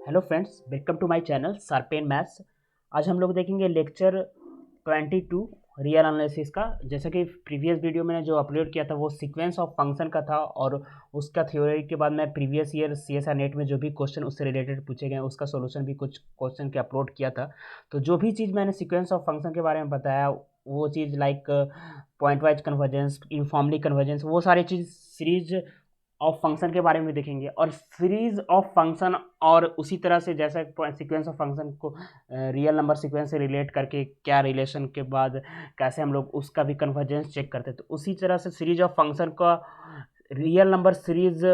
Hello friends, welcome to my channel Sharpen Maths. आज हम लोग देखेंगे लेक्चर 22 रियल एनालिसिस का। जैसा कि प्रीवियस वीडियो मैंने जो अपलोड किया था वो सीक्वेंस ऑफ फंक्शन का था और उसका थ्योरी के बाद मैं प्रीवियस ईयर सीएसआर नेट में जो भी क्वेश्चन उससे रिलेटेड पूछे गए उसका सॉल्यूशन भी कुछ क्वेश्चन के अपलोड किया था। तो जो भी चीज़ मैंने सीक्वेंस ऑफ फंक्शन के बारे में बताया वो चीज़ like pointwise convergence, uniformly convergence, वो सारी चीज़ सीरीज ऑफ फंक्शन के बारे में देखेंगे और सीरीज ऑफ फंक्शन और उसी तरह से जैसा सीक्वेंस ऑफ फंक्शन को रियल नंबर सीक्वेंस से रिलेट करके क्या रिलेशन के बाद कैसे हम लोग उसका भी कन्वर्जेंस चेक करते हैं, तो उसी तरह से सीरीज ऑफ फंक्शन का रियल नंबर सीरीज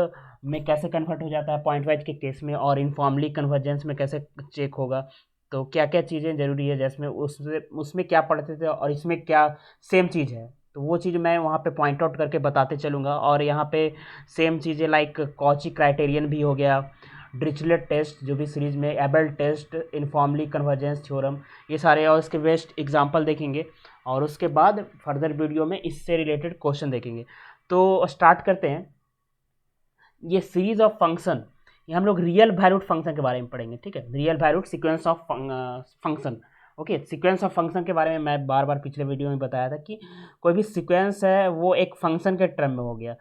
में कैसे कन्वर्ट हो जाता है पॉइंट वाइज के केस में और इनफॉर्मली कन्वर्जेंस में कैसे चेक होगा, तो क्या क्या चीज़ें ज़रूरी है, जैसे उसमें क्या पढ़ते थे और इसमें क्या सेम चीज़ है, तो वो चीज़ मैं वहाँ पे पॉइंट आउट करके बताते चलूँगा। और यहाँ पे सेम चीज़ें लाइक कॉची क्राइटेरियन भी हो गया, डिरिचलेट टेस्ट जो भी सीरीज में, Abel test, uniformly convergence theorem, ये सारे और इसके बेस्ट एग्जांपल देखेंगे और उसके बाद फर्दर वीडियो में इससे रिलेटेड क्वेश्चन देखेंगे। तो स्टार्ट करते हैं। ये सीरीज ऑफ फंक्शन, ये हम लोग रियल वैल्यूड फंक्शन के बारे में पढ़ेंगे, ठीक है। Real valued sequence of function. Okay, sequence of function के बारे में मैं बार बार पिछले वीडियो में बताया था कि कोई भी सीक्वेंस है वो एक फंक्शन के टर्म में हो गया,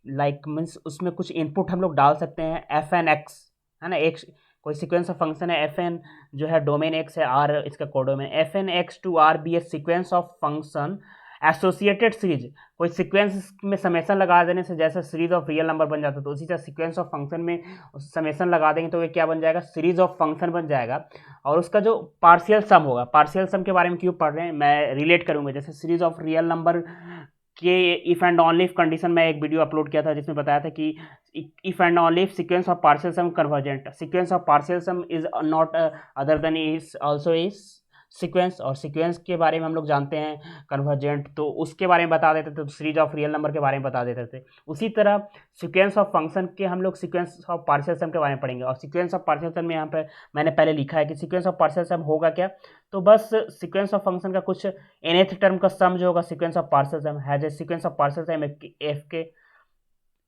लाइक मीन्स उसमें कुछ इनपुट हम लोग डाल सकते हैं, एफ एन एक्स है ना। एक कोई सीक्वेंस ऑफ फंक्शन है, एफ एन जो है डोमेन एक्स है, आर इसका codomain, f n x to r be a sequence of function associated series. कोई सीक्वेंस में समेसन लगा देने से जैसे सीरीज ऑफ रियल नंबर बन जाता है, तो उसी तरह सीक्वेंस ऑफ फंक्शन में समेसन लगा देंगे तो ये क्या बन जाएगा, सीरीज ऑफ फंक्शन बन जाएगा। और उसका जो पार्शियल सम होगा, पार्शियल सम के बारे में क्यों पढ़ रहे हैं मैं रिलेट करूंगा, जैसे सीरीज ऑफ रियल नंबर के if and only if condition में एक वीडियो अपलोड किया था जिसमें बताया था कि if and only if sequence of partial sum convergent, sequence of partial sum is not other than is also is sequence, और सीक्वेंस के बारे में हम लोग जानते हैं कन्वर्जेंट, तो उसके बारे में बता देते थे, तो सीरीज ऑफ रियल नंबर के बारे में बता देते थे। उसी तरह सीक्वेंस ऑफ फंक्शन के हम लोग सीक्वेंस ऑफ पार्शियल सम के बारे में पढ़ेंगे। और सीक्वेंस ऑफ पार्शियल सम में यहाँ पे मैंने पहले लिखा है कि सीक्वेंस ऑफ पार्शियल सम होगा क्या, तो बस सीक्वेंस ऑफ फंक्शन का कुछ nth टर्म का सम जो होगा सीक्वेंस ऑफ पार्शियल सम है, जैसे sequence of partial sum f के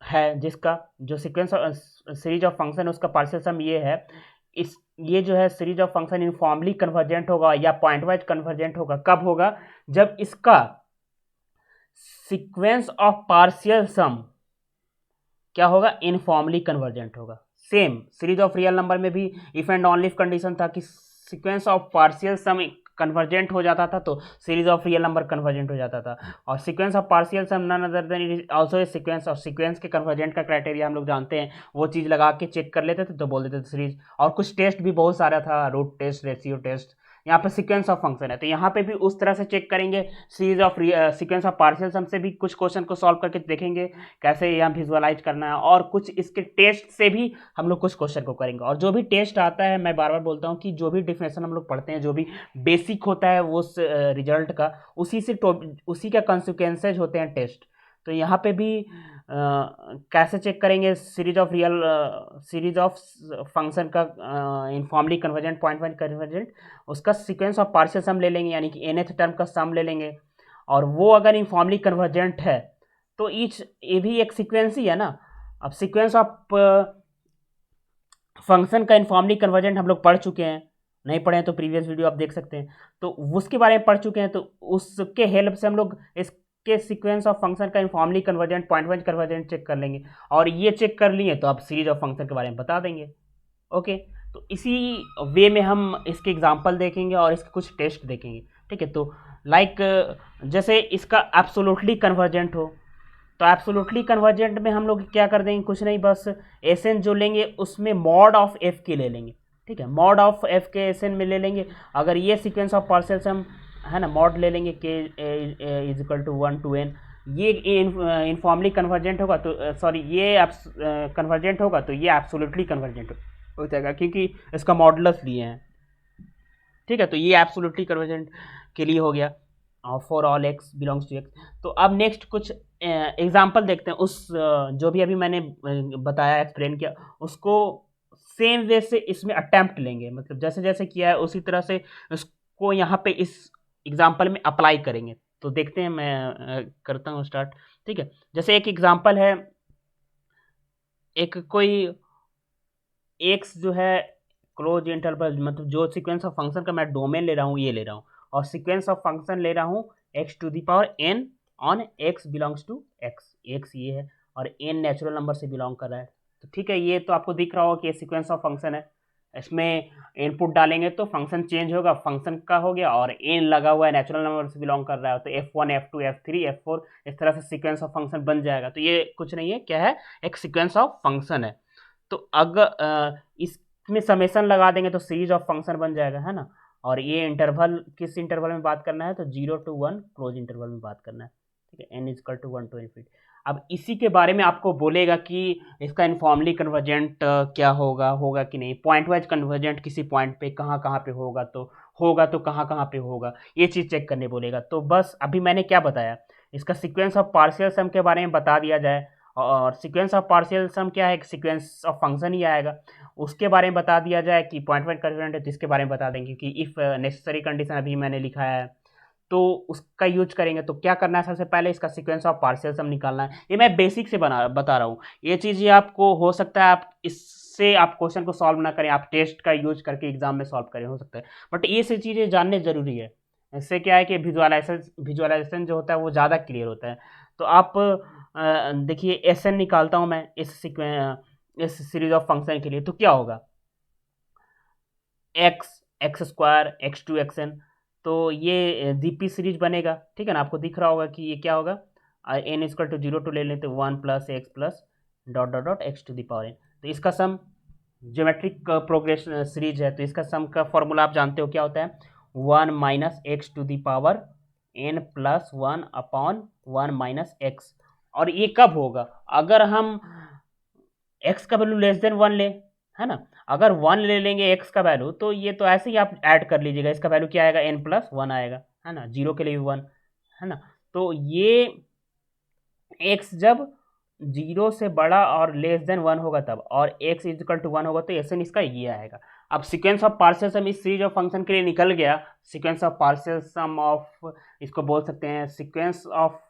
है, जिसका जो सीक्वेंस सीरीज ऑफ फंक्शन है उसका पार्शियल सम ये है। इस ये जो है series of function uniformly convergent होगा या पॉइंट वाइज कन्वर्जेंट होगा, कब होगा, जब इसका सीक्वेंस ऑफ पार्शियल सम क्या होगा, यूनिफॉर्मली कन्वर्जेंट होगा। Same series of real number में भी if and only if condition था कि sequence of partial sum convergent हो जाता था तो series of real number convergent हो जाता था। और sequence of partial sum none other than it is also a sequence, और सीक्वेंस के कन्वर्जेंट का क्राइटेरिया हम लोग जानते हैं, वो चीज़ लगा के चेक कर लेते थे तो बोल देते थे सीरीज। और कुछ टेस्ट भी बहुत सारा था, रूट टेस्ट, रेशियो टेस्ट, यहाँ पे सीक्वेंस ऑफ फंक्शन है तो यहाँ पे भी उस तरह से चेक करेंगे। Series of sequence of partial sum से भी कुछ क्वेश्चन को सॉल्व करके देखेंगे कैसे यहाँ विजुअलाइज करना है, और कुछ इसके टेस्ट से भी हम लोग कुछ क्वेश्चन को करेंगे। और जो भी टेस्ट आता है, मैं बार बार बोलता हूँ कि जो भी डिफिनेशन हम लोग पढ़ते हैं, जो भी बेसिक होता है वो रिजल्ट का, उसी का कंसिक्वेंसेज होते हैं टेस्ट। तो यहाँ पे भी कैसे चेक करेंगे सीरीज ऑफ फंक्शन का uniformly convergent, point wise convergent, उसका सीक्वेंस ऑफ पार्शियल सम ले लेंगे, यानी कि nth टर्म का सम ले लेंगे, और वो अगर इनफॉर्मली कन्वर्जेंट है तो ये भी एक सीक्वेंस ही है ना। अब सीक्वेंस ऑफ फंक्शन का इनफॉर्मली कन्वर्जेंट हम लोग पढ़ चुके हैं, नहीं पढ़े हैं तो प्रीवियस वीडियो आप देख सकते हैं, तो उसके बारे में पढ़ चुके हैं, तो उसके हेल्प से हम लोग इसके सीक्वेंस ऑफ फंक्शन का uniformly convergent, point wise convergent check कर लेंगे। और ये चेक कर लिए तो आप सीरीज ऑफ फंक्शन के बारे में बता देंगे। ओके, तो इसी वे में हम इसके एग्जाम्पल देखेंगे और इसके कुछ टेस्ट देखेंगे, ठीक है। तो लाइक जैसे इसका एब्सोल्युटली कन्वर्जेंट हो, तो एब्सोल्युटली कन्वर्जेंट में हम लोग क्या कर देंगे, कुछ नहीं, बस एस एन जो लेंगे उसमें मॉड ऑफ एफ के ले लेंगे, ठीक है, मॉड ऑफ एफ के एस एन में ले लेंगे। अगर ये सीक्वेंस ऑफ पार्शियल सम है ना, मॉड ले लेंगे के is equal to 1 to n, ये इनफॉर्मली कन्वर्जेंट होगा तो सॉरी ये कन्वर्जेंट होगा तो ये एब्सोल्युटली कन्वर्जेंट हो जाएगा क्योंकि इसका मॉडुलस लिए हैं, ठीक है। तो ये एब्सोल्युटली कन्वर्जेंट के लिए हो गया for all x belongs to x. तो अब नेक्स्ट कुछ एग्जाम्पल देखते हैं उस जो भी अभी मैंने बताया, एक्सप्लेन किया, उसको सेम वे से इसमें अटेम्प्ट लेंगे, मतलब जैसे जैसे किया है उसी तरह से इसको यहाँ पे इस एग्जाम्पल में अप्लाई करेंगे। तो देखते हैं, मैं करता हूँ स्टार्ट, ठीक है। जैसे एक एग्जाम्पल है, एक कोई एक्स जो है क्लोज इंटरवल मतलब जो सीक्वेंस ऑफ फंक्शन का मैं डोमेन ले रहा हूँ ये ले रहा हूँ, और सीक्वेंस ऑफ फंक्शन ले रहा हूँ x to the power n on x belongs to x ये है, और एन नेचुरल नंबर से बिलोंग कर रहा है। तो ठीक है, ये तो आपको दिख रहा होगा कि ये सीक्वेंस ऑफ फंक्शन है। इसमें इनपुट डालेंगे तो फंक्शन चेंज होगा, फंक्शन का हो गया, और एन लगा हुआ है नेचुरल नंबर से बिलोंग कर रहा है, तो F1 F2 F3 F4 इस तरह से सीक्वेंस ऑफ फंक्शन बन जाएगा। तो ये कुछ नहीं है, क्या है, एक सीक्वेंस ऑफ फंक्शन है। तो अगर इसमें समेशन लगा देंगे तो सीरीज ऑफ फंक्शन बन जाएगा, है ना। और ये इंटरवल किस इंटरवल में बात करना है, तो 0 to 1 क्लोज इंटरवल में बात करना है, ठीक है, n equal to 1 to infinity. अब इसी के बारे में आपको बोलेगा कि इसका इनफॉर्मली कन्वर्जेंट क्या होगा कि नहीं, पॉइंट वाइज कन्वर्जेंट किसी पॉइंट पे कहाँ कहाँ पे होगा तो कहाँ कहाँ पे होगा, ये चीज़ चेक करने बोलेगा। तो बस अभी मैंने क्या बताया, इसका सीक्वेंस ऑफ पार्शियल सम के बारे में बता दिया जाए, और सीक्वेंस ऑफ पार्शियल सम क्या है, एक सीक्वेंस ऑफ फंक्शन ही आएगा, उसके बारे में बता दिया जाए कि पॉइंट वाइज कन्वर्जेंट है तो इसके बारे में बता देंगे कि इफ़ नेसेसरी कंडीशन अभी मैंने लिखा है तो उसका यूज करेंगे। तो क्या करना है, सबसे पहले इसका सीक्वेंस ऑफ पार्शियल सम निकालना है। ये मैं बेसिक से बता रहा हूँ, ये चीज़ ये आपको हो सकता है आप इससे आप क्वेश्चन को सॉल्व ना करें, आप टेस्ट का यूज करके एग्जाम में सॉल्व करें, हो सकता है, बट ये सब चीज़ें जानने जरूरी है। इससे क्या है कि विजुअलाइजेशन जो होता है वो ज़्यादा क्लियर होता है। तो आप देखिए एस एन निकालता हूँ मैं इस सीरीज ऑफ फंक्शन के लिए, तो क्या होगा, x square x to x n, तो ये जीपी सीरीज बनेगा, ठीक है ना। आपको दिख रहा होगा कि ये क्या होगा, एन इक्वल टू 0 टू ले लेते 1 plus x plus dot dot dot x to the power n. तो इसका सम ज्योमेट्रिक प्रोग्रेशन सीरीज है, तो इसका सम का फॉर्मूला आप जानते हो क्या होता है, 1 minus x to the power n plus 1 upon 1 minus x. और ये कब होगा, अगर हम एक्स का वैल्यू लेस देन 1 ले, है ना। अगर 1 ले लेंगे एक्स का वैल्यू तो ये तो ऐसे ही आप ऐड कर लीजिएगा, इसका वैल्यू क्या आएगा, एन प्लस 1 आएगा, है ना, 0 के लिए भी 1, है ना। तो ये एक्स जब 0 से बड़ा और लेस देन 1 होगा तब, और एक्स इज इक्वल टू 1 होगा तो एस इसका ये आएगा। अब सीक्वेंस ऑफ पार्शियल सम इस सीरीज ऑफ फंक्शन के लिए निकल गया, sequence of partial sum of, इसको बोल सकते हैं sequence of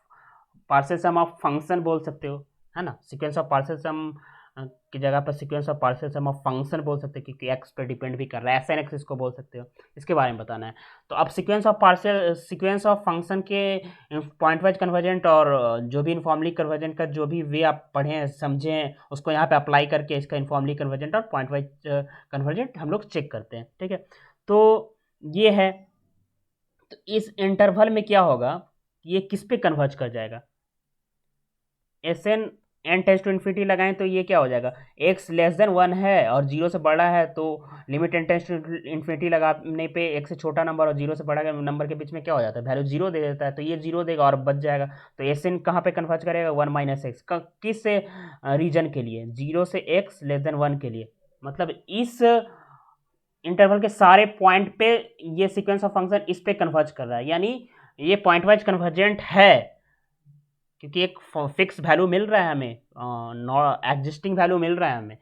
partial sum of function बोल सकते हो, है ना। सीक्वेंस ऑफ पार्शियल सम की जगह पर sequence of partial sum of function बोल सकते हो, क्योंकि एक्स पे डिपेंड भी कर रहा है, एस एन एक्स इसको बोल सकते हो, इसके बारे में बताना है। तो अब सीक्वेंस ऑफ फंक्शन के पॉइंट वाइज कन्वर्जेंट और जो भी इनफॉर्मली कन्वर्जेंट का जो भी वे आप पढ़ें समझें उसको यहाँ पे अप्लाई करके इसका इनफॉर्मली कन्वर्जेंट और पॉइंट वाइज कन्वर्जेंट हम लोग चेक करते हैं, ठीक है। तो ये है, तो इस इंटरवल में क्या होगा, ये किस पे कन्वर्ज कर जाएगा, s n tends to infinity लगाएं तो ये क्या हो जाएगा, एक्स लेस देन 1 है और 0 से बड़ा है तो limit n tends to infinity लगाने पे एक से छोटा नंबर और 0 से बड़ा नंबर के बीच में क्या हो जाता है, वैल्यू 0 दे देता है, तो ये 0 देगा और बच जाएगा। तो एस एन कहाँ पे कन्वर्ज करेगा, 1 माइनस एक्स, किस रीजन के लिए, 0 से एक्स लेस देन 1 के लिए, मतलब इस इंटरवल के सारे पॉइंट पे ये सीक्वेंस ऑफ फंक्शन इस पे कन्वर्ज कर रहा है, यानी ये पॉइंट वाइज कन्वर्जेंट है, क्योंकि एक फिक्स वैल्यू मिल रहा है हमें, नॉन एग्जिस्टिंग वैल्यू मिल रहा है हमें,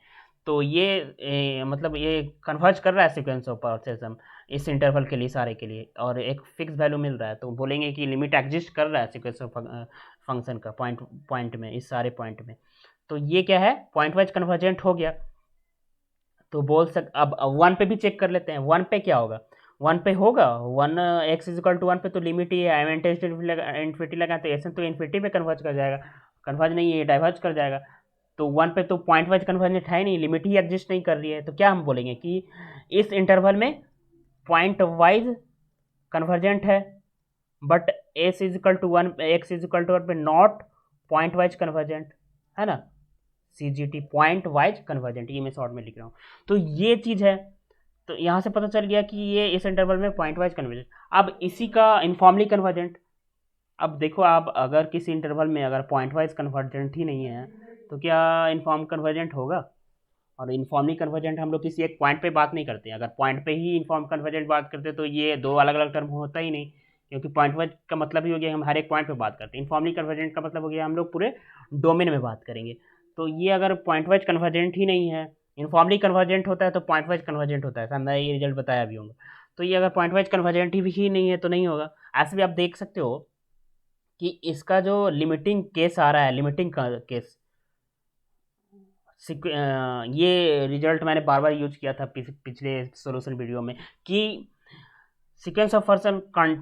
तो ये मतलब ये कन्वर्ज कर रहा है सीक्वेंस ऑफ पार्शियल इस इंटरवल के लिए सारे के लिए, और एक फिक्स वैल्यू मिल रहा है, तो बोलेंगे कि लिमिट एग्जिस्ट कर रहा है सीक्वेंस ऑफ फंक्शन का पॉइंट में, इस सारे पॉइंट में। तो ये क्या है, पॉइंट वाइज कन्वर्जेंट हो गया। तो अब 1 पे भी चेक कर लेते हैं, 1 पे क्या होगा, 1 पे होगा 1 एक्स इज इक्वल टू 1 पे तो लिमिट ही है, इन्फिनिटी लगा तो एस तो इन्फिनिटी पे कन्वर्ज कर जाएगा, कन्वर्ज नहीं है डाइवर्ज कर जाएगा। तो 1 पे तो पॉइंट वाइज कन्वर्जेंट है नहीं, लिमिट ही एग्जिस्ट नहीं कर रही है, तो क्या हम बोलेंगे कि इस इंटरवल में पॉइंट वाइज कन्वर्जेंट है, but s is equal to 1 x is equal to 1 पे नॉट पॉइंट वाइज कन्वर्जेंट, है ना, CGT पॉइंट वाइज कन्वर्जेंट, ये मैं शॉर्ट में लिख रहा हूँ। तो ये चीज़ है, तो यहाँ से पता चल गया कि ये इस इंटरवल में पॉइंट वाइज कन्वर्जेंट। अब इसी का इनफॉर्मली कन्वर्जेंट, अब देखो आप अगर किसी इंटरवल में अगर पॉइंट वाइज कन्वर्जेंट ही नहीं है तो क्या इनफॉर्म कन्वर्जेंट होगा, और इनफॉर्मली कन्वर्जेंट हम लोग किसी एक पॉइंट पे बात नहीं करते हैं, अगर पॉइंट पे ही इनफॉर्म कन्वर्जेंट बात करते तो ये दो अलग अलग टर्म होता ही नहीं, क्योंकि पॉइंट वाइज का मतलब ही हो गया हम हर एक पॉइंट पे बात करते हैं, इनफॉर्मली कन्वर्जेंट का मतलब हो गया हम लोग पूरे डोमेन में बात करेंगे। तो ये अगर पॉइंट वाइज कन्वर्जेंट ही नहीं है, इनफॉर्मली कन्वर्जेंट होता है तो पॉइंट वाइज कन्वर्जेंट होता है, हमने ये रिजल्ट बताया भी होगा। तो ये अगर पॉइंट वाइज कन्वर्जेंट ही नहीं है तो नहीं होगा। ऐसे भी आप देख सकते हो कि इसका जो लिमिटिंग केस आ रहा है, लिमिटिंग केस ये रिजल्ट मैंने बार बार यूज किया था पिछले सोल्यूशन वीडियो में कि सीक्वेंस ऑफ फंक्शन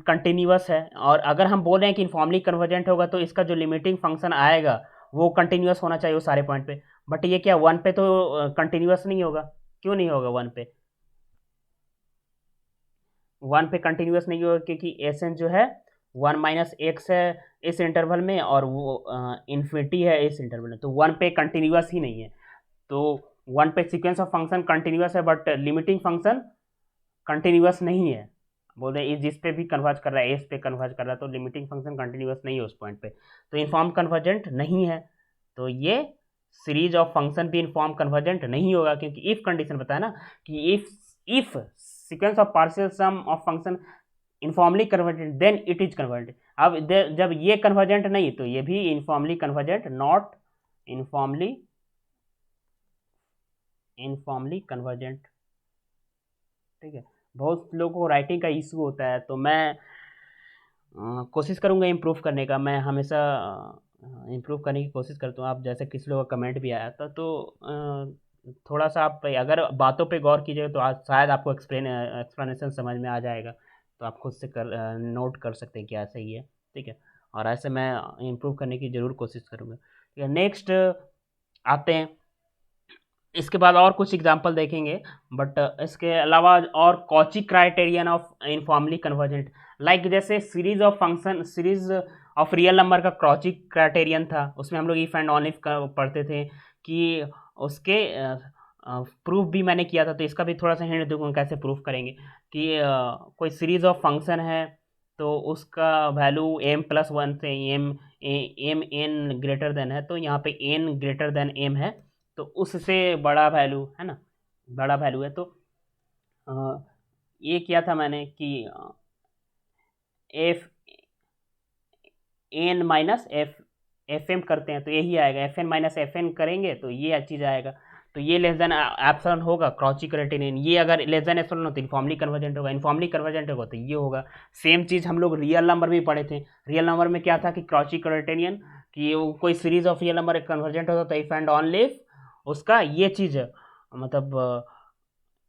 कंटिन्यूअस है, और अगर हम बोल रहे हैं कि इनफॉर्मली कन्वर्जेंट होगा तो इसका जो लिमिटिंग फंक्शन आएगा वो कंटिन्यूअस होना चाहिए वो सारे पॉइंट पे। बट ये क्या वन पे तो कंटिन्यूअस नहीं होगा? क्यों नहीं होगा वन पे? वन पे कंटिन्यूअस नहीं होगा क्योंकि एस एन जो है 1 - x है इस इंटरवल में, और वो इन्फिनिटी है इस इंटरवल में, तो वन पे कंटिन्यूअस ही नहीं है। तो वन पे सीक्वेंस ऑफ फंक्शन कंटिन्यूअस है बट लिमिटिंग फंक्शन कंटिन्यूअस नहीं है। बोल रहे जिस पे भी कन्वर्ज कर रहा है एस पे कन्वर्ज कर रहा है तो लिमिटिंग फंक्शन कंटिन्यूअस नहीं है उस पॉइंट पे, तो इनफॉर्म कन्वर्जेंट नहीं है। तो ये सीरीज ऑफ फंक्शन भी इनफॉर्म कन्वर्जेंट नहीं होगा क्योंकि इफ कंडीशन बताया ना कि if sequence of partial sum of function uniformly convergent then it is convergent. अब जब ये कन्वर्जेंट नहीं तो ये भी uniformly convergent, not uniformly convergent. ठीक है, बहुत लोगों को राइटिंग का इशू होता है, तो मैं कोशिश करूँगा इम्प्रूव करने का। मैं हमेशा इम्प्रूव करने की कोशिश करता हूँ। आप जैसे किसी लोगों का कमेंट भी आया था, तो थोड़ा सा आप अगर बातों पे गौर कीजिएगा तो आज शायद आपको एक्सप्लेनेशन समझ में आ जाएगा, तो आप खुद से नोट कर सकते हैं क्या सही है। ठीक है, और ऐसे मैं इम्प्रूव करने की ज़रूर कोशिश करूँगा। ठीक है, नेक्स्ट आते हैं। इसके बाद और कुछ एग्जांपल देखेंगे, बट इसके अलावा और Cauchy criterion of informally convergent, like जैसे सीरीज ऑफ रियल नंबर का कॉची क्राइटेरियन था, उसमें हम लोग इफ एंड ऑन इफ पढ़ते थे कि उसके प्रूफ भी मैंने किया था। तो इसका भी थोड़ा सा हिंट दूंगा कैसे प्रूफ करेंगे कि कोई सीरीज ऑफ फंक्शन है तो उसका वैल्यू m+1 से एम एन ग्रेटर देन है, तो यहाँ पे n ग्रेटर देन m है, तो उससे बड़ा वैल्यू है ना, बड़ा वैल्यू है। तो ये किया था मैंने कि f n minus f m करते हैं तो यही आएगा, f n minus f n करेंगे तो ये चीज़ आएगा। तो ये लेस देन एप्सिलॉन होगा कॉची क्राइटेरियन, ये अगर लेस देन एप्सिलॉन हो तो इनफॉर्मली कन्वर्जेंट होगा, इनफॉर्मली कन्वर्जेंट होगा तो ये होगा। सेम चीज़ हम लोग रियल नंबर में पढ़े थे। रियल नंबर में क्या था कि कॉची क्राइटेरियन कि कोई series of real number convergent होता तो इफ एंड ऑनली उसका ये चीज़ मतलब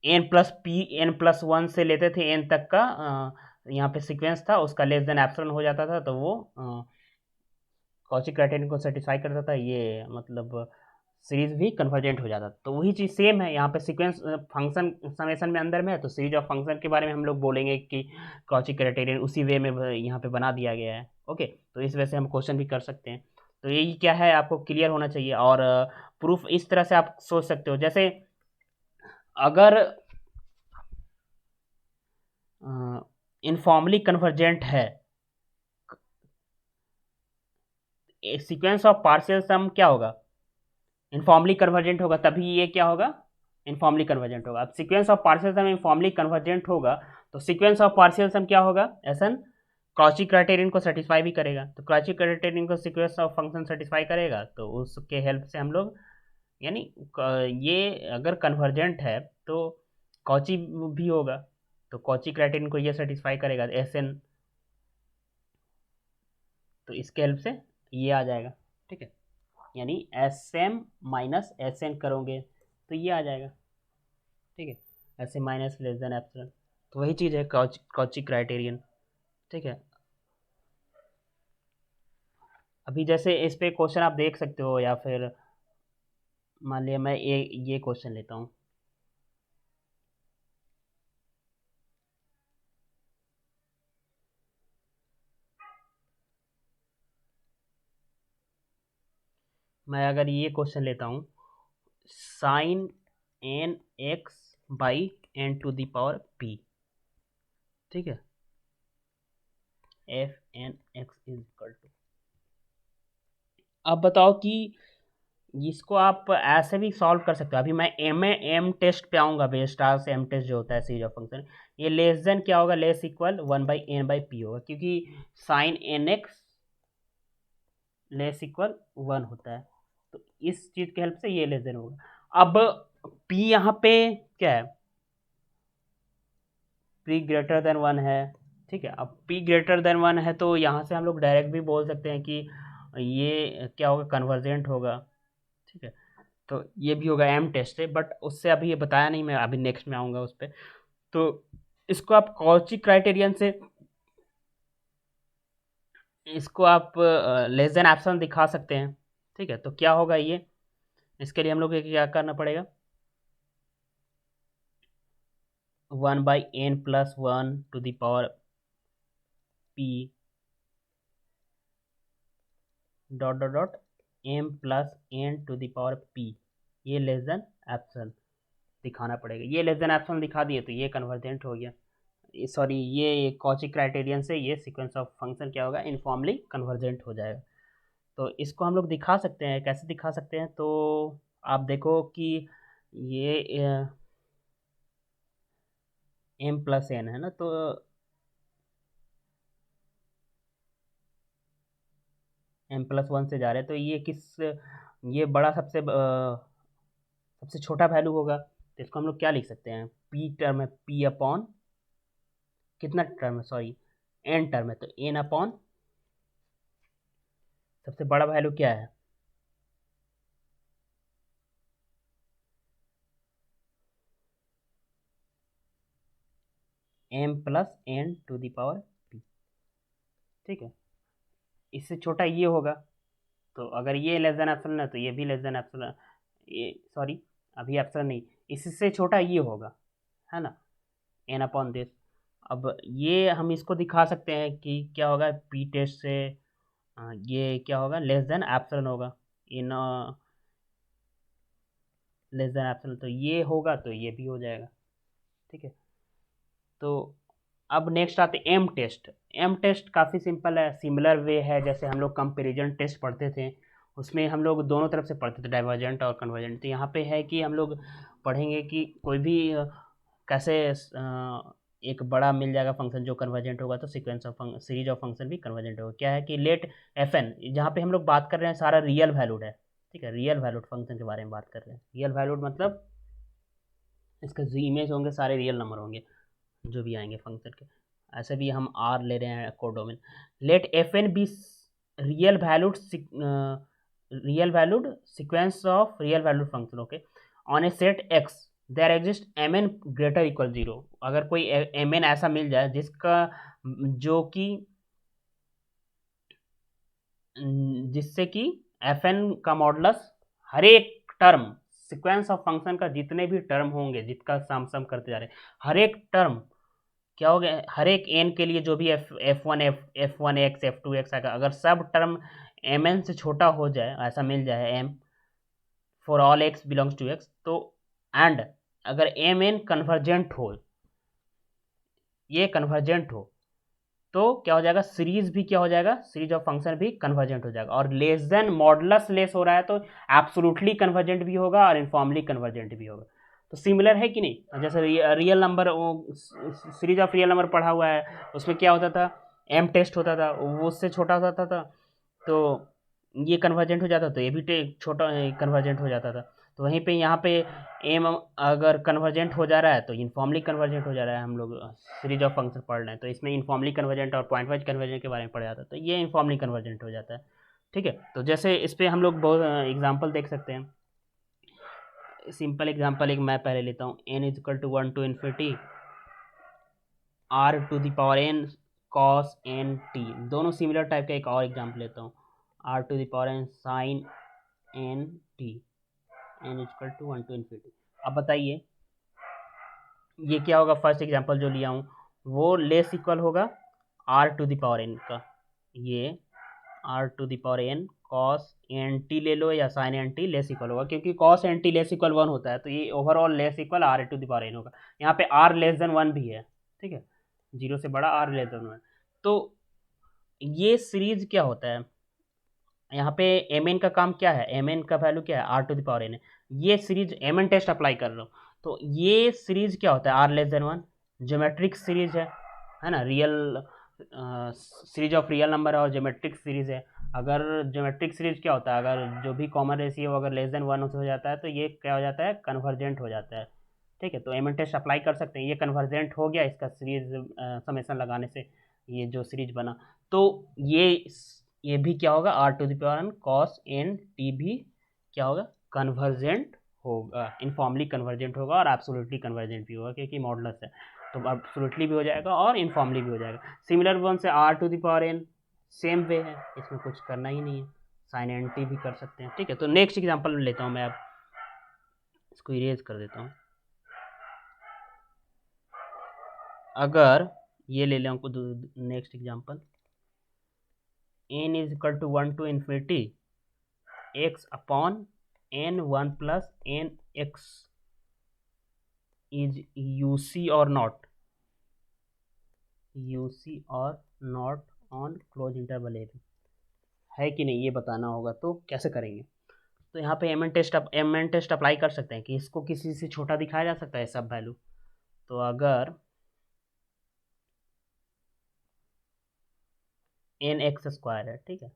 n+1 से लेते थे n तक का यहाँ पे सीक्वेंस था, उसका लेस देन एप्सिलॉन हो जाता था तो वो कॉची क्राइटेरियन को सेटिस्फाई करता था, ये मतलब सीरीज भी कन्वर्जेंट हो जाता था। तो वही चीज़ सेम है यहाँ पे सीक्वेंस फंक्शन समेशन में अंदर में है, तो सीरीज ऑफ फंक्शन के बारे में हम लोग बोलेंगे कि कॉची क्राइटेरियन उसी वे में यहाँ पे बना दिया गया है। ओके, तो इस वजह से हम क्वेश्चन भी कर सकते हैं। तो यही क्या है आपको क्लियर होना चाहिए, और प्रूफ इस तरह से आप सोच सकते हो, जैसे अगर इनफॉर्मली कन्वर्जेंट है सीक्वेंस ऑफ पार्शियल सम, क्या होगा? इनफॉर्मली कन्वर्जेंट होगा, तभी ये क्या होगा? इनफॉर्मली कन्वर्जेंट होगा। अब sequence of partial sum uniformly convergent होगा तो सीक्वेंस ऑफ पार्शियल सम क्या होगा? एसन कॉची क्राइटेरियन को सेटिस्फाई भी करेगा, तो कॉची क्राइटेरियन को सीक्वेंस ऑफ फंक्शन सेटिस्फाई करेगा, तो उसके हेल्प से हम लोग यानी ये अगर कन्वर्जेंट है तो कॉची भी होगा, तो कॉची क्राइटेरियन को ये सेटिस्फाई करेगा एस एन, तो इसके हेल्प से ये आ जाएगा। ठीक है, यानी s m minus s n करोगे तो ये आ जाएगा। ठीक है, s m minus less than epsilon, तो वही चीज़ है कॉची क्राइटेरियन। ठीक है, अभी जैसे इस पे क्वेश्चन आप देख सकते हो, या फिर मान लिया मैं ये क्वेश्चन लेता हूँ। मैं अगर ये क्वेश्चन लेता हूँ, sine n x by n to the power p, ठीक है, f n x is equal to, अब बताओ कि इसको आप ऐसे भी सॉल्व कर सकते हो। अभी मैं एम टेस्ट पे आऊँगा, बेस स्टार से एम टेस्ट जो होता है सीरीज ऑफ फंक्शन, ये लेस देन क्या होगा? लेस इक्वल 1/n/p होगा, क्योंकि sine n x less equal 1 होता है, तो इस चीज़ के हेल्प से ये लेस देन होगा। अब p यहाँ पे क्या है? p ग्रेटर देन 1 है। ठीक है, अब p ग्रेटर देन 1 है तो यहाँ से हम लोग डायरेक्ट भी बोल सकते हैं कि ये क्या होगा? कन्वर्जेंट होगा। ठीक है, तो ये भी होगा एम टेस्ट है, बट उससे अभी ये बताया नहीं, मैं अभी नेक्स्ट में आऊँगा उस पर। तो इसको आप कॉची क्राइटेरियन से इसको आप लेस देन एप्सिलॉन दिखा सकते हैं। ठीक है, तो क्या होगा ये, इसके लिए हम लोग को क्या करना पड़ेगा, 1/n+1 p dot dot dot m+n ये लेस देन एप्सिलॉन दिखाना पड़ेगा। ये लेस देन एप्सिलॉन दिखा दिए तो ये कन्वर्जेंट हो गया। सॉरी, ये कॉची क्राइटेरियन से ये सीक्वेंस ऑफ फंक्शन क्या होगा, यूनिफॉर्मली कन्वर्जेंट हो जाएगा। तो इसको हम लोग दिखा सकते हैं, कैसे दिखा सकते हैं, तो आप देखो कि ये m+n है ना, तो m+1 से जा रहे हैं, तो ये ये बड़ा सबसे छोटा वैल्यू होगा। तो इसको हम लोग क्या लिख सकते हैं, p टर्म है, p अपॉन कितना टर्म है, सॉरी n टर्म है, तो n अपॉन सबसे बड़ा वैल्यू क्या है, m+n⁻p। ठीक है, इससे छोटा ये होगा, तो अगर ये लेस देन एप्सिलॉन है तो ये भी लेस देन एप्सिलॉन, ये सॉरी अभी एप्सिलॉन नहीं, इससे छोटा ये होगा, है ना, n/this। अब ये हम इसको दिखा सकते हैं कि क्या होगा, p टेस्ट से ये क्या होगा, लेस देन एप्सिलॉन होगा, इन लेस देन एप्सिलॉन, तो ये होगा तो ये भी हो जाएगा। ठीक है, तो अब नेक्स्ट आते हैं एम टेस्ट। एम टेस्ट काफ़ी सिंपल है, सिमिलर वे है जैसे हम लोग कंपेरिजन टेस्ट पढ़ते थे, उसमें हम लोग दोनों तरफ से पढ़ते थे, डाइवर्जेंट और कन्वर्जेंट। तो यहाँ पे है कि हम लोग पढ़ेंगे कि कोई भी कैसे एक बड़ा मिल जाएगा फंक्शन जो कन्वर्जेंट होगा, तो sequence of series of function भी कन्वर्जेंट होगा। क्या है कि लेट एफ एन, जहाँ पे हम लोग बात कर रहे हैं सारा रियल वैल्यूड है। ठीक है, रियल वैल्यूड फंक्शन के बारे में बात कर रहे हैं। रियल वैल्यूड मतलब इसका जो इमेज होंगे सारे रियल नंबर होंगे जो भी आएंगे फंक्शन के। ऐसे भी हम आर ले रहे हैं codomain. Let f n be real valued sequence of real valued function. Okay, on a set x there exist m n greater equal 0। अगर कोई एम एन ऐसा मिल जाए जिसका जो कि जिससे कि एफ एन का मॉडुलस हर एक टर्म, सीक्वेंस ऑफ फंक्शन का जितने भी टर्म होंगे जिसका सम करते जा रहे हैं, हर एक टर्म क्या हो गया, हर एक एन के लिए जो भी f1 x f2 x आएगा, अगर सब टर्म एम एन से छोटा हो जाए, ऐसा मिल जाए m for all x belongs to x, तो एंड अगर एम एन कन्वर्जेंट हो, ये कन्वर्जेंट हो, तो क्या हो जाएगा, सीरीज भी क्या हो जाएगा, सीरीज ऑफ फंक्शन भी कन्वर्जेंट हो जाएगा। और लेस देन मॉडुलस लेस हो रहा है तो एब्सोल्युटली कन्वर्जेंट भी होगा और इनफॉर्मली कन्वर्जेंट भी होगा। तो सिमिलर है कि नहीं, जैसे real number, series of real number पढ़ा हुआ है, उसमें क्या होता था, एम टेस्ट होता था, वो उससे छोटा होता था, तो ये कन्वर्जेंट हो जाता, तो ये भी छोटा कन्वर्जेंट हो जाता था। तो वहीं पे यहाँ पे एम अगर कन्वर्जेंट हो जा रहा है तो इनफॉर्मली कन्वर्जेंट हो जा रहा है। हम लोग सीरीज ऑफ फंक्शन पढ़ रहे हैं तो इसमें इनफॉर्मली कन्वर्जेंट और पॉइंट वाइज कन्वर्जेंट के बारे में पढ़ा जाता है, तो ये इनफॉर्मली कन्वर्जेंट हो जाता है। ठीक है, तो जैसे इस पर हम लोग बहुत एग्जाम्पल देख सकते हैं। सिंपल एग्जाम्पल एक मैं पहले लेता हूँ, n=1 to r⁴n cos n t, दोनों सिमिलर टाइप का। एक और एग्जाम्पल लेता हूँ, r⁴n sin n t, n=1 to। अब बताइए ये क्या होगा, फर्स्ट एग्जांपल जो लिया हूँ वो लेस इक्वल होगा r⁴n का, ये r⁴n cos n t ले लो या sin n t less equal होगा, क्योंकि cos n t less equal 1 होता है, तो ये ओवरऑल लेस इक्वल r⁴n होगा। यहाँ पे r लेस देन 1 भी है, ठीक है, 0 से बड़ा r लेस देन 1। तो ये सीरीज क्या होता है, यहाँ पे एम एन का काम क्या है, एम एन का वैल्यू क्या है, r⁴n है। ये series m n test apply कर लो, तो ये सीरीज क्या होता है, r less than 1, geometric series है ना, real series of real number और ज्योमेट्रिक सीरीज है। अगर ज्योमेट्रिक सीरीज क्या होता है, अगर जो भी कॉमन रेशियो अगर लेस देन 1 हो जाता है तो ये क्या हो जाता है, कन्वर्जेंट हो जाता है। ठीक है, तो एम एन टेस्ट अप्लाई कर सकते हैं, ये कन्वर्जेंट हो गया इसका सीरीज समेशन लगाने से, ये जो सीरीज बना, तो ये भी क्या होगा, r⁴n cos n t भी क्या होगा, कन्वर्जेंट होगा, इनफॉर्मली कन्वर्जेंट होगा और एब्सोल्युटली कन्वर्जेंट भी होगा, क्योंकि मॉडुलस है तो एब्सोल्युटली भी हो जाएगा और इनफॉर्मली भी हो जाएगा। सिमिलर वन से r⁴n सेम वे है, इसमें कुछ करना ही नहीं है, साइन एन टी भी कर सकते हैं। ठीक है, तो नेक्स्ट एग्जांपल लेता हूँ मैं, अब इसको इरेज कर देता हूँ। अगर ये ले लें हमको next example, n is equal to 1 to infinity x upon n 1 plus n x is UC और नॉट, यूसी और not on close interval A B, है कि नहीं ये बताना होगा। तो कैसे करेंगे, तो यहाँ पे एम एन टेस्ट अप्लाई कर सकते हैं कि इसको किसी से छोटा दिखाया जा सकता है सब वैल्यू। तो अगर एन एक्स स्क्वायर है, ठीक है,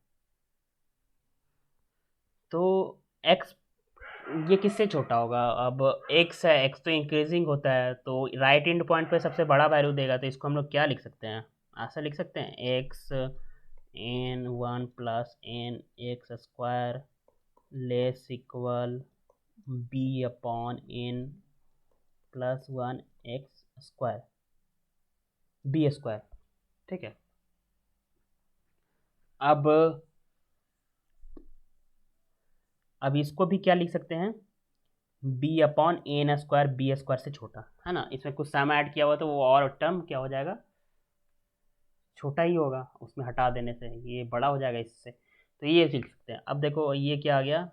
तो एक्स ये किससे छोटा होगा, अब एक्स है, एक्स तो इंक्रीजिंग होता है, तो राइट एंड पॉइंट पे सबसे बड़ा वैल्यू देगा, तो इसको हम लोग क्या लिख सकते हैं, ऐसा लिख सकते हैं x n 1 plus n x square less equal b upon n plus 1 x square b square. ठीक है, अब इसको भी क्या लिख सकते हैं, b upon n square b square से छोटा, है ना, इसमें कुछ सम ऐड किया हुआ तो वो और टर्म क्या हो जाएगा, छोटा ही होगा, उसमें हटा देने से ये बड़ा हो जाएगा इससे, तो ये लिख सकते हैं। अब देखो ये क्या आ गया,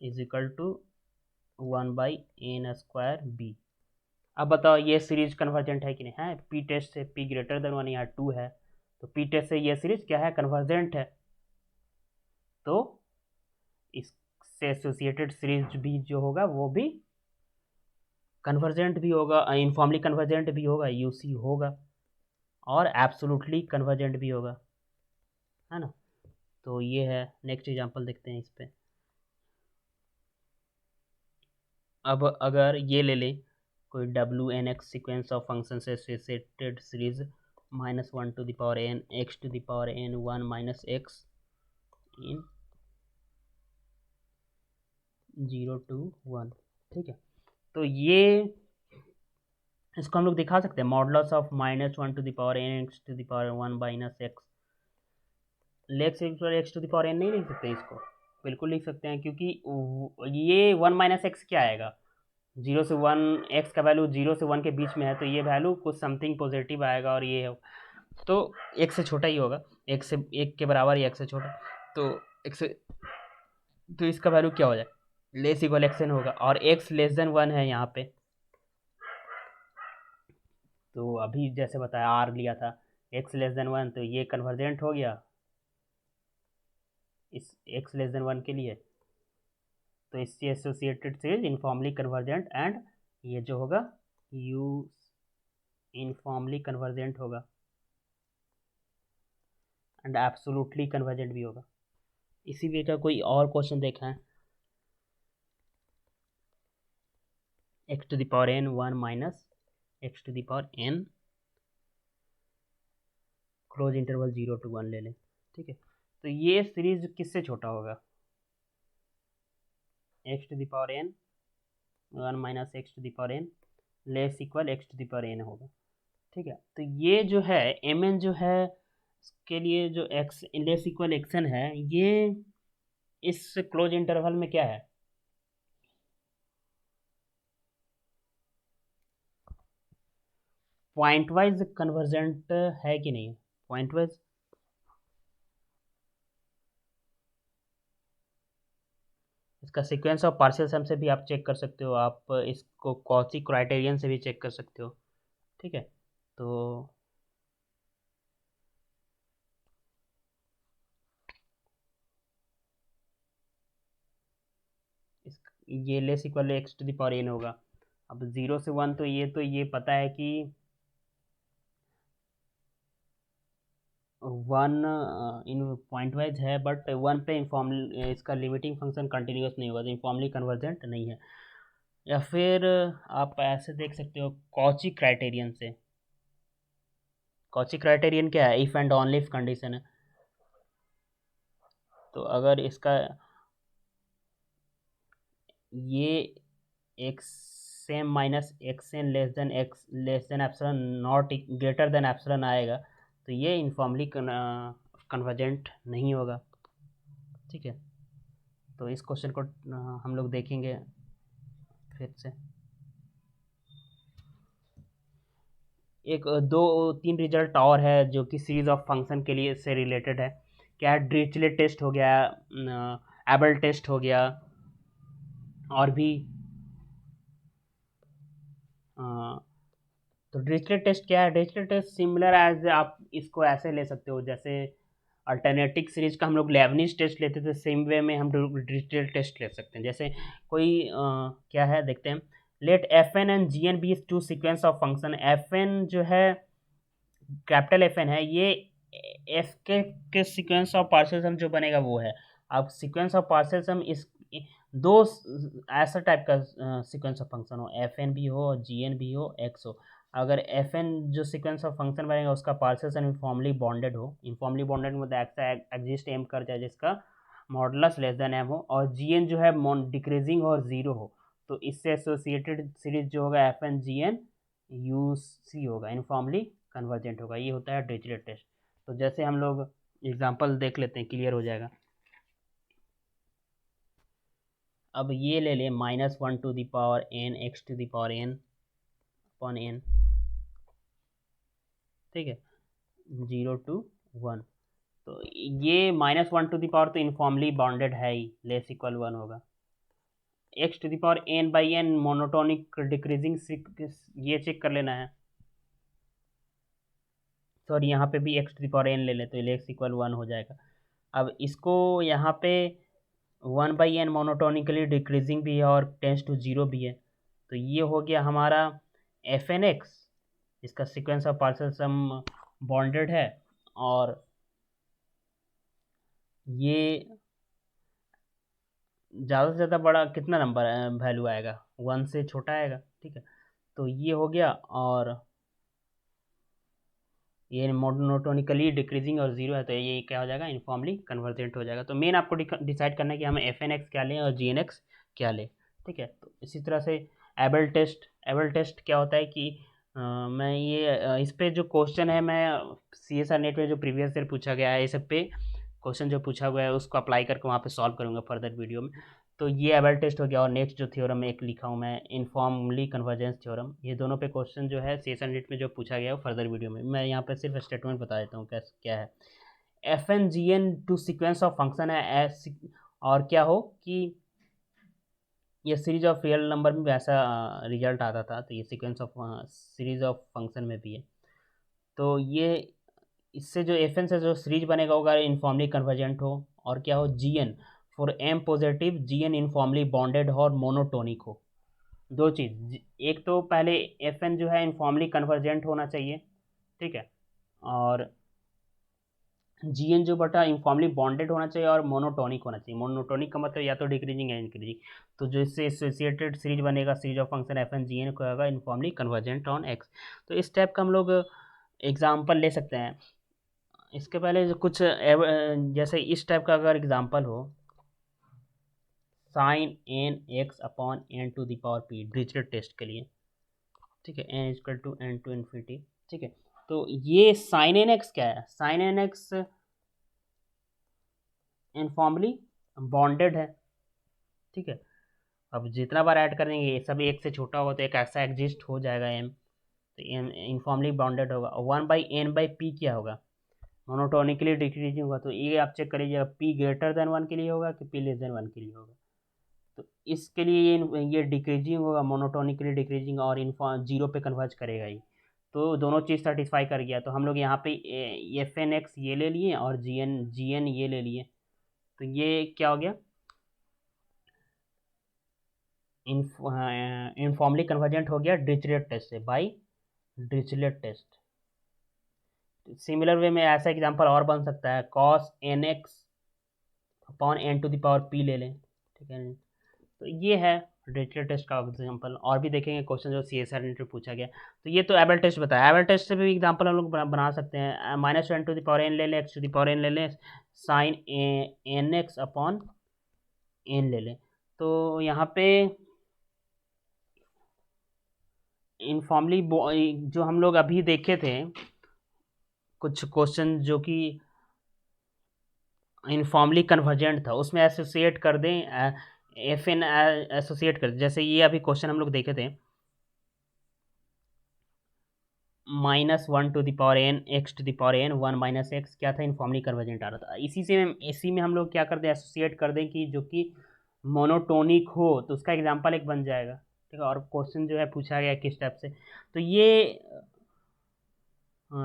is equal to 1/n² B. अब बताओ ये सीरीज कन्वर्जेंट है कि नहीं है, पी टेस्ट से p ग्रेटर देन 1 यहाँ 2 है, तो पी टेस्ट से ये सीरीज क्या है, कन्वर्जेंट है, तो इससे एसोसिएटेड सीरीज भी जो होगा वो भी कन्वर्जेंट भी होगा, यूनिफॉर्मली कन्वर्जेंट भी होगा, यूसी होगा, और एब्सोल्युटली कन्वर्जेंट भी होगा, है ना। तो ये है, नेक्स्ट एग्जांपल देखते हैं इस पे। अब अगर ये ले ले कोई WNX सीक्वेंस ऑफ फंक्शन से associated series -1 to the power n x to the power n 1 minus x in 0 to 1, ठीक है, तो ये इसको हम लोग दिखा सकते हैं modulus of -1 to the power n x to the power 1 minus x, लेक्स x to the power n नहीं लिख सकते इसको, बिल्कुल लिख सकते हैं, क्योंकि ये 1 माइनस एक्स क्या आएगा, 0 से 1, एक्स का वैल्यू 0 से 1 के बीच में है, तो ये वैल्यू कुछ समथिंग पॉजिटिव आएगा, और ये है तो एक से छोटा ही होगा, एक से एक के बराबर या एक से छोटा, तो एक से, तो इसका वैल्यू क्या हो जाए, लेस इक्वल एक्स एन होगा, और एक्स लेस देन 1 है यहाँ पे, तो अभी जैसे बताया आर लिया था, एक्स लेस देन 1, तो ये कन्वर्जेंट हो गया इस एक्स लेस देन 1 के लिए, तो इससे associated series informally convergent, and ये जो होगा यू इनफॉर्मली कन्वर्जेंट होगा एंड एब्सोल्युटली कन्वर्जेंट भी होगा। इसी वे का कोई और क्वेश्चन देखा है, x to the power n 1 minus x to the power n close interval 0 to 1 ले लें, ठीक है, तो ये सीरीज किससे छोटा होगा, x to the power n 1 minus x to the power n less equal x to the power n होगा, ठीक है, तो ये जो है एम एन जो है के लिए जो एक्स लेस इक्वल एक्सन है, ये इस क्लोज इंटरवल में क्या है, पॉइंट वाइज कन्वर्जेंट है कि नहीं, पॉइंट वाइज, इसका सीक्वेंस ऑफ पार्शियल सम से भी आप चेक कर सकते हो, आप इसको कॉची क्राइटेरियन से भी चेक कर सकते हो, ठीक है, तो इस ये less equal x to the power n होगा, अब 0 से 1, तो ये पता है कि 1 इन पॉइंट वाइज है, बट 1 पे इनफॉर्म इसका लिमिटिंग फंक्शन कंटिन्यूस नहीं होगा, तो इनफॉर्मली कन्वर्जेंट नहीं है, या फिर आप ऐसे देख सकते हो कॉची क्राइटेरियन से, कॉची क्राइटेरियन क्या है, if and only if condition है, तो अगर इसका ये x same minus x n less than epsilon not greater than epsilon आएगा, तो ये यूनिफॉर्मली कन्वर्जेंट नहीं होगा। ठीक है, तो इस क्वेश्चन को हम लोग देखेंगे फिर से। एक दो तीन रिजल्ट और है जो कि सीरीज ऑफ फंक्शन के लिए से रिलेटेड है। क्या है, डिरिचलेट टेस्ट हो गया, एबल टेस्ट हो गया, और भी तो डिरिचलेट टेस्ट क्या है? डिरिचलेट टेस्ट सिमिलर एज, आप इसको ऐसे ले सकते हो जैसे अल्टरनेटिव सीरीज का हम लोग लेबनिज टेस्ट लेते थे, सेम वे में हम डिरिचलेट टेस्ट ले सकते हैं। जैसे कोई क्या है देखते हैं, let f n and g n be two sequence of function. F n जो है कैपिटल एफ एन है, ये एफ के सीक्वेंस ऑफ पार्शियल सम जो बनेगा वो है। अब सीक्वेंस ऑफ पार्शियल सम इस दो ऐसा टाइप का सीक्वेंस ऑफ फंक्शन हो, एफ एन भी हो, जी एन भी हो, एक्स हो। अगर एफ एन जो सीक्वेंस ऑफ फंक्शन बनेगा उसका पार्शियल सम इनफॉर्मली बॉन्डेड हो, इनफॉर्मली बॉन्डेड मतलब ऐसा एग्जिस्ट एम कर जाए जिसका मॉडुलस लेस देन एम हो, और जी एन जो है डिक्रीजिंग और जीरो हो, तो इससे एसोसिएटेड सीरीज जो होगा f n g n u c होगा, यूनिफॉर्मली कन्वर्जेंट होगा। ये होता है डिरिचलेट टेस्ट। तो जैसे हम लोग एग्जांपल देख लेते हैं, क्लियर हो जाएगा। अब ये ले लें -1 to the power n x to the power n upon n, ठीक है, 0 to 1। तो ये -1 टू द पावर तो इनफॉर्मली बाउंडेड है ही, लेस इक्वल 1 होगा। X to the power n by n monotonic decreasing, ये चेक कर लेना है। सॉरी, यहाँ पे भी x to the power n ले लें तो एक्स इक्वल 1 हो जाएगा। अब इसको यहाँ पे 1/n मोनोटोनिकली डिक्रीजिंग भी है और टेंस टू 0 भी है, तो ये हो गया हमारा एफ एन एक्स, इसका sequence of partial sum bounded है, और ये ज़्यादा से ज़्यादा बड़ा कितना नंबर वैल्यू आएगा, 1 से छोटा आएगा। ठीक है, तो ये हो गया, और ये मोनोटोनिकली डिक्रीजिंग और जीरो है, तो ये क्या हो जाएगा, यूनिफॉर्मली कन्वर्जेंट हो जाएगा। तो मेन आपको डिसाइड करना है कि हमें एफ एन एक्स क्या लें और जी एन एक्स क्या लें। ठीक है, तो इसी तरह से एबल टेस्ट क्या होता है कि मैं ये इस पे जो क्वेश्चन है, मैं सी एस आर नेट में जो प्रीवियस ईयर पूछा गया है, ये सब पे क्वेश्चन जो पूछा हुआ है उसको अप्लाई करके वहाँ पे सॉल्व करूँगा फर्दर वीडियो में। तो ये एबल टेस्ट हो गया, और नेक्स्ट जो थ्योरम में एक लिखा हूँ मैं, इनफॉर्मली कन्वर्जेंस थ्योरम। ये दोनों पे क्वेश्चन जो है सी एस आर नेट में जो पूछा गया है वो फर्दर वीडियो में, मैं यहाँ पे सिर्फ स्टेटमेंट बता देता हूँ क्या है। F n g n two sequence of function है, और क्या हो कि ये सीरीज ऑफ रियल नंबर में भी ऐसा रिजल्ट आता था, तो ये sequence of series of function में भी है। तो ये इससे जो एफ एन से जो सीरीज बनेगा होगा इनफॉर्मली कन्वर्जेंट हो, और क्या हो, g n for m positive, g n informally bounded हो और मोनोटोनिक हो। दो चीज़, एक तो पहले एफ एन जो है इनफॉर्मली कन्वर्जेंट होना चाहिए, ठीक है, और जी एन जो बटा इनफॉर्मली बॉन्डेड होना चाहिए और मोनोटोनिक होना चाहिए। मोनोटोनिक का मतलब या तो डिक्रीजिंग या इंक्रीजिंग। तो जो इससे एसोसिएटेड सीरीज बनेगा, series of function f n g n को होगा इनफॉर्मली कन्वर्जेंट ऑन एक्स। तो इस टाइप का हम लोग एग्जाम्पल ले सकते हैं। इसके पहले जो कुछ जैसे इस टाइप का अगर एग्जाम्पल हो, sine n x upon n to the power p, Dirichlet test के लिए, ठीक है, n equal to n to infinity. ठीक है, तो ये साइन एन एक्स क्या है, sine n x uniformly bounded है। ठीक है, अब जितना बार ऐड करेंगे ये सब एक से छोटा होगा तो एक ऐसा एग्जिस्ट हो जाएगा एम, तो एम इनफॉर्मली बाउंडेड होगा। 1/n/p क्या होगा, मोनोटोनिकली डिक्रीजिंग होगा। तो ये आप चेक करिएगा, p ग्रेटर देन 1 के लिए होगा कि p लेस देन 1 के लिए होगा। तो इसके लिए ये डिक्रीजिंग होगा, मोनोटोनिकली डिक्रीजिंग, और इनफॉर्म जीरो पे कन्वर्ज करेगा ही। तो दोनों चीज़ सेटिस्फाई कर गया, तो हम लोग यहाँ पे एफ एन एक्स ये ले लिए और जी एन ये ले लिए, तो ये क्या हो गया, इनफॉर्मली कन्वर्जेंट हो गया डिरिचलेट टेस्ट से, by Dirichlet test. Similar way में ऐसा एग्जांपल और बन सकता है, cos n x upon n to the power p ले लें। ठीक है, तो ये है डिरिचलेट टेस्ट का एग्जांपल। और भी देखेंगे क्वेश्चन जो सी एस आर नेट में पूछा गया। तो ये तो एबल टेस्ट बताया, एबल टेस्ट से भी एग्जांपल हम लोग बना सकते हैं। -n to the power n ले लें, x to the power n ले लें, sine n x upon n ले लें। तो यहाँ पे इनफॉर्मली जो हम लोग अभी देखे थे कुछ क्वेश्चन जो कि इनफॉर्मली कन्वर्जेंट था, उसमें एसोसिएट कर दें एफ एन एसोसिएट कर, जैसे ये अभी क्वेश्चन हम लोग देखे थे -1 to the power n x to the power n 1 minus x, क्या था, इनफॉर्मली कन्वर्जेंट आ रहा था। इसी में हम लोग क्या कर दें, एसोसिएट कर दें कि जो कि मोनोटोनिक हो, तो उसका एग्जांपल एक बन जाएगा। ठीक है, और क्वेश्चन जो है पूछा गया किस टाइप से, तो ये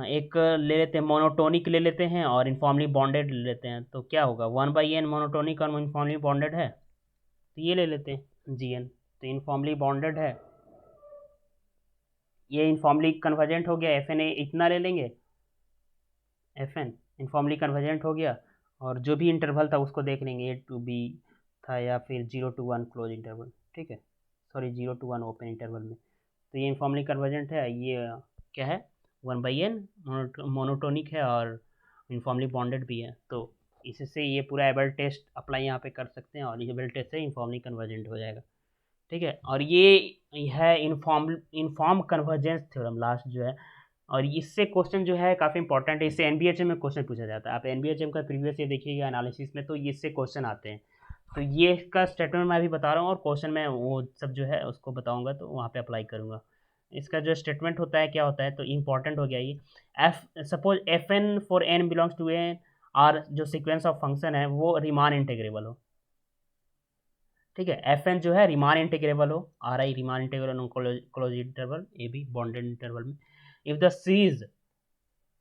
एक ले लेते हैं, मोनोटोनिक ले लेते हैं और इनफॉर्मली बॉन्डेड ले लेते हैं। तो क्या होगा, 1/n मोनोटोनिक और इनफॉर्मली बॉन्डेड है, तो ये ले लेते हैं GN। तो इनफॉर्मली बॉन्डेड है, ये इनफॉर्मली कन्वर्जेंट हो गया, FN इतना ले लेंगे, FN इनफॉर्मली कन्वर्जेंट हो गया, और जो भी इंटरवल था उसको देख लेंगे, A to B था या फिर 0 to 1 क्लोज इंटरवल, ठीक है, सॉरी 0 to 1 ओपन इंटरवल में। तो ये इनफॉर्मली कन्वर्जेंट है, ये क्या है, 1/n मोनोटोनिक है और इनफॉर्मली बॉन्डेड भी है। तो इससे ये पूरा एबल टेस्ट अप्लाई यहाँ पे कर सकते हैं, और ये एबल टेस्ट से इनफॉर्मली कन्वर्जेंट हो जाएगा। ठीक है, और ये है इनफॉर्म कन्वर्जेंस थ्योरम लास्ट जो है, और इससे क्वेश्चन जो है काफ़ी इंपॉर्टेंट है, इससे एनबीएचएम में क्वेश्चन पूछा जाता है। आप एनबीएचएम का प्रीवियस ये देखिएगा एनालिसिस में, तो इससे क्वेश्चन आते हैं। तो ये इसका स्टेटमेंट मैं अभी बता रहा हूँ, और क्वेश्चन में वो सब जो है उसको बताऊंगा, तो वहाँ पे अप्लाई करूँगा। इसका जो स्टेटमेंट होता है क्या होता है, तो इंपॉर्टेंट हो गया ये। F suppose f n for n belongs to n, R जो सीक्वेंस ऑफ फंक्शन है वो रिमान इंटीग्रेबल हो। ठीक है, एफ एन जो है रिमान इंटीग्रेबल हो, are I Riemann integrable close interval, A be bonded interval में। इफ द सीरीज,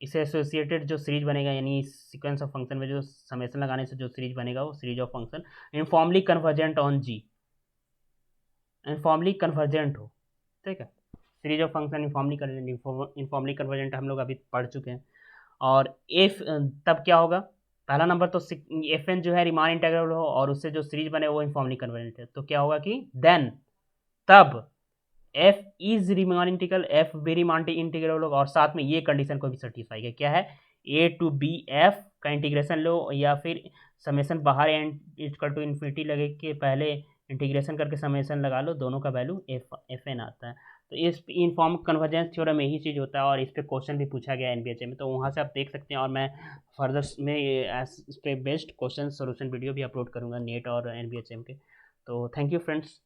इससे एसोसिएटेड जो सीरीज बनेगा, यानी सीक्वेंस ऑफ फंक्शन में जो समेशन लगाने से जो सीरीज बनेगा वो series of function uniformly convergent on G, uniformly convergent हो। ठीक है, series of function uniformly convergent हम लोग अभी पढ़ चुके हैं। और इफ तब क्या होगा, पहला नंबर तो एफ एन जो है रिमान इंटीग्रेबल हो और उससे जो सीरीज बने वो इनफॉर्मली कन्वर्जेंट है, तो क्या होगा कि देन तब F is Riemann integral, F भी रीमान इंटीग्रल होगा, और साथ में ये कंडीशन को भी सेटिस्फाई है, क्या है, ए टू बी एफ का इंटीग्रेशन लो, या फिर समेशन बाहर एन इक्वल टू इन्फिनिटी लगे के पहले इंटीग्रेशन करके समेशन लगा लो, दोनों का वैल्यू एफ एन आता है। तो इस इनफॉर्म कन्वर्जेंस थ्योरम में यही चीज़ होता है, और इस पर क्वेश्चन भी पूछा गया एनबीएचए में, तो वहाँ से आप देख सकते हैं। और मैं फर्दर में इस पे बेस्ड क्वेश्चन सोल्यूशन वीडियो भी अपलोड करूँगा नेट और एनबीएचएम के। तो थैंक यू फ्रेंड्स।